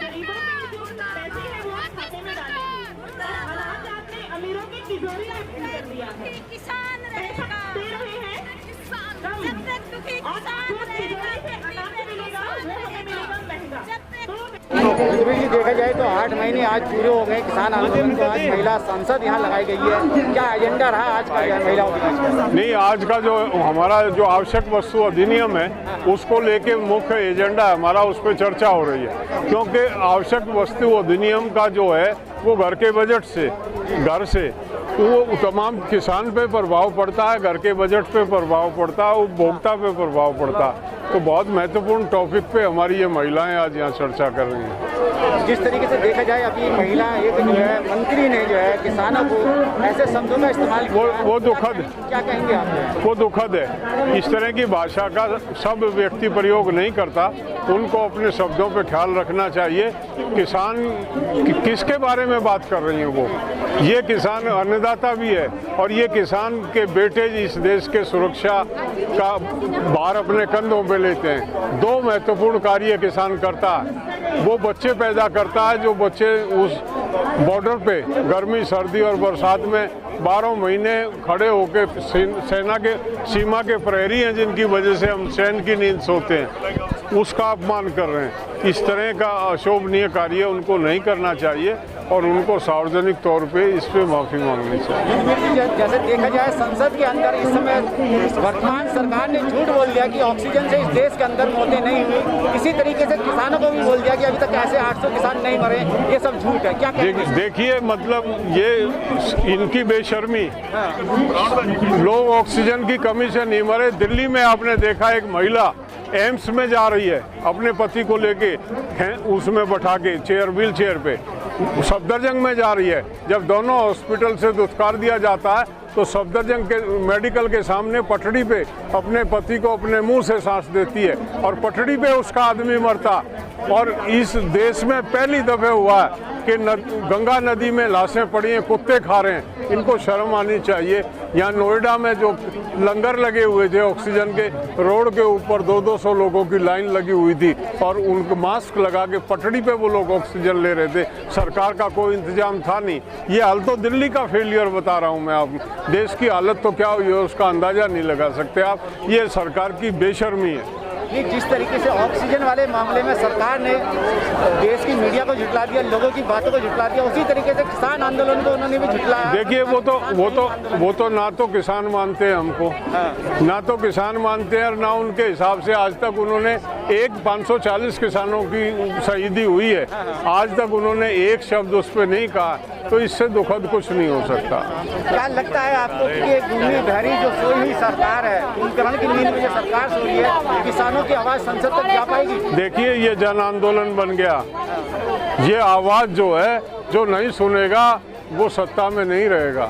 गरीबों के जो पैसे हैं वो खाते में डालेंगे। अनाज आपने अमीरों की तिजोरी में कर दिया है। किसान पैसा दे रहे हैं जब तक दुखी किसान तिजोरी से अनाज मिलेगा वो हमें मिलेगा महंगा। जी देखा जाए तो 8 महीने आज पूरे हो गए किसान आंदोलन को। आज महिला संसद यहाँ लगाई गई है, क्या एजेंडा रहा आज का महिलाओं का? नहीं, आज का जो हमारा जो आवश्यक वस्तु अधिनियम है उसको लेके मुख्य एजेंडा हमारा उस पर चर्चा हो रही है, क्योंकि आवश्यक वस्तु अधिनियम का जो है वो घर के बजट से घर से तो वो तमाम किसान पे प्रभाव पड़ता है, घर के बजट पे प्रभाव पड़ता है, उपभोक्ता पे प्रभाव पड़ता है। तो बहुत महत्वपूर्ण टॉपिक पे हमारी ये महिलाएं आज यहाँ चर्चा कर रही हैं। जिस तरीके से देखा जाए अभी महिला एक जो है मंत्री ने जो है किसानों को ऐसे शब्दों का इस्तेमाल वो दुखद, क्या कहेंगे आप? वो दुखद है। इस तरह की भाषा का सब व्यक्ति प्रयोग नहीं करता, उनको अपने शब्दों पे ख्याल रखना चाहिए। किसान किसके बारे में बात कर रही हैं वो? ये किसान अन्नदाता भी है और ये किसान के बेटे इस देश के सुरक्षा का भार अपने कंधों पे लेते हैं। 2 महत्वपूर्ण कार्य किसान करता है, वो बच्चे पैदा करता है, जो बच्चे उस बॉर्डर पे गर्मी सर्दी और बरसात में 12 महीने खड़े होकर सेना के सीमा के प्रहरी हैं, जिनकी वजह से हम चैन की नींद सोते हैं, उसका अपमान कर रहे हैं। इस तरह का अशोभनीय कार्य उनको नहीं करना चाहिए और उनको सार्वजनिक तौर पे इस पे माफ़ी मांगनी चाहिए। जैसे देखा जाए संसद के अंदर इस समय वर्तमान सरकार ने झूठ बोल दिया कि ऑक्सीजन से इस देश के अंदर मौतें नहीं हुई। इसी तरीके से किसानों को भी बोल दिया कि अभी तक ऐसे 800 किसान नहीं मरे। ये सब झूठ है, क्या देखिए, मतलब ये इनकी बेशर्मी। लोग ऑक्सीजन की कमी से नहीं मरे। दिल्ली में आपने देखा एक महिला एम्स में जा रही है अपने पति को लेके, उसमें बैठा के व्हील चेयर पे सफदरजंग में जा रही है। जब दोनों हॉस्पिटल से दुत्कार दिया जाता है तो सफदरजंग के मेडिकल के सामने पटड़ी पे अपने पति को अपने मुंह से सांस देती है और पटड़ी पे उसका आदमी मरता। और इस देश में पहली दफे हुआ है कि गंगा नदी में लाशें पड़ी हैं, कुत्ते खा रहे हैं। इनको शर्म आनी चाहिए। यहाँ नोएडा में जो लंगर लगे हुए थे ऑक्सीजन के, रोड के ऊपर 200-200 लोगों की लाइन लगी हुई थी और उनको मास्क लगा के पटड़ी पे वो लोग ऑक्सीजन ले रहे थे। सरकार का कोई इंतजाम था नहीं। ये हाल तो दिल्ली का फेलियर बता रहा हूँ मैं। आप देश की हालत तो क्या हुई है उसका अंदाजा नहीं लगा सकते आप। ये सरकार की बेशर्मी है। ये जिस तरीके से ऑक्सीजन वाले मामले में सरकार ने देश की मीडिया को झुठला दिया, लोगों की बातों को झुठला दिया, उसी तरीके से किसान आंदोलन को उन्होंने भी झुठलाया। देखिए, वो तो ना तो किसान मानते हैं हमको, ना तो किसान मानते हैं और ना उनके हिसाब से आज तक उन्होंने 540 किसानों की शहीदी हुई है, आज तक उन्होंने एक शब्द उस पर नहीं कहा। तो इससे दुखद कुछ नहीं हो सकता। क्या लगता है आपको कि ये गुनी बहरी जो सोई हुई सरकार है, कुंभकर्ण की नींद में जो सरकार सो रही है, किसानों की आवाज़ संसद तक जा पाएगी? देखिए, ये जन आंदोलन बन गया। ये आवाज़ जो है, जो नहीं सुनेगा वो सत्ता में नहीं रहेगा।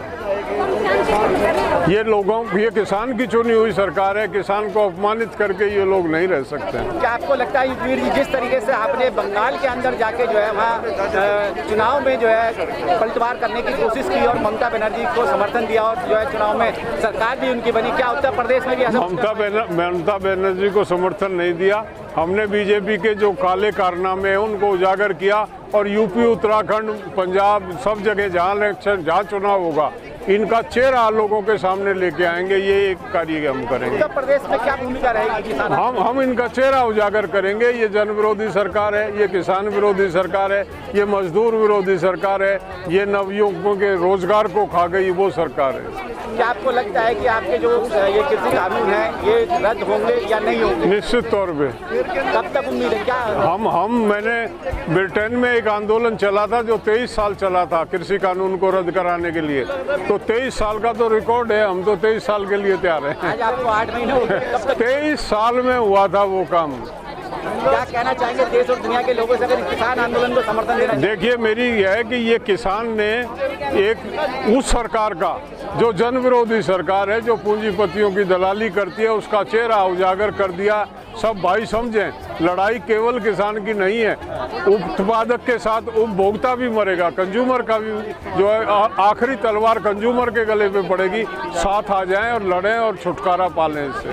ये किसान की चुनी हुई सरकार है। किसान को अपमानित करके ये लोग नहीं रह सकते। क्या आपको लगता है युगवीर जी, जिस तरीके से आपने बंगाल के अंदर जाके जो है वहाँ चुनाव में जो है पलटवार करने की कोशिश की और ममता बनर्जी को समर्थन दिया और जो है चुनाव में सरकार भी उनकी बनी, क्या उत्तर प्रदेश में भी ऐसा? ममता बनर्जी को समर्थन नहीं दिया। हमने बीजेपी के जो काले कारनामे हैं उनको उजागर किया और यूपी, उत्तराखंड, पंजाब, सब जगह जहाँ चुनाव होगा इनका चेहरा लोगों के सामने लेके आएंगे। ये एक कार्य हम करेंगे। उत्तर प्रदेश में क्या भूमिका रहेगी? हम इनका चेहरा उजागर करेंगे। ये जन विरोधी सरकार है, ये किसान विरोधी सरकार है, ये मजदूर विरोधी सरकार है, ये नवयुवकों के रोजगार को खा गई वो सरकार है। क्या आपको लगता है कि आपके जो ये कृषि कानून है ये रद्द होंगे या नहीं होंगे? निश्चित तौर पे। कब तक उम्मीद है? क्या मैंने ब्रिटेन में एक आंदोलन चला था जो 23 साल चला था कृषि कानून को रद्द कराने के लिए। तो 23 साल का तो रिकॉर्ड है। हम तो 23 साल के लिए तैयार हैं। आज आपको 8 महीने हो गए। 23 साल में हुआ था वो काम। क्या कहना चाहेंगे देश और दुनिया के लोगों से अगर किसान आंदोलन को समर्थन देना? देखिए, मेरी यह है कि ये किसान ने एक उस सरकार का जो जन विरोधी सरकार है, जो पूंजीपतियों की दलाली करती है, उसका चेहरा उजागर कर दिया। सब भाई समझें, लड़ाई केवल किसान की नहीं है। उत्पादक के साथ उपभोक्ता भी मरेगा, कंज्यूमर का भी जो है आखिरी तलवार कंज्यूमर के गले पे पड़ेगी। साथ आ जाएं और लड़ें और छुटकारा पालें इससे।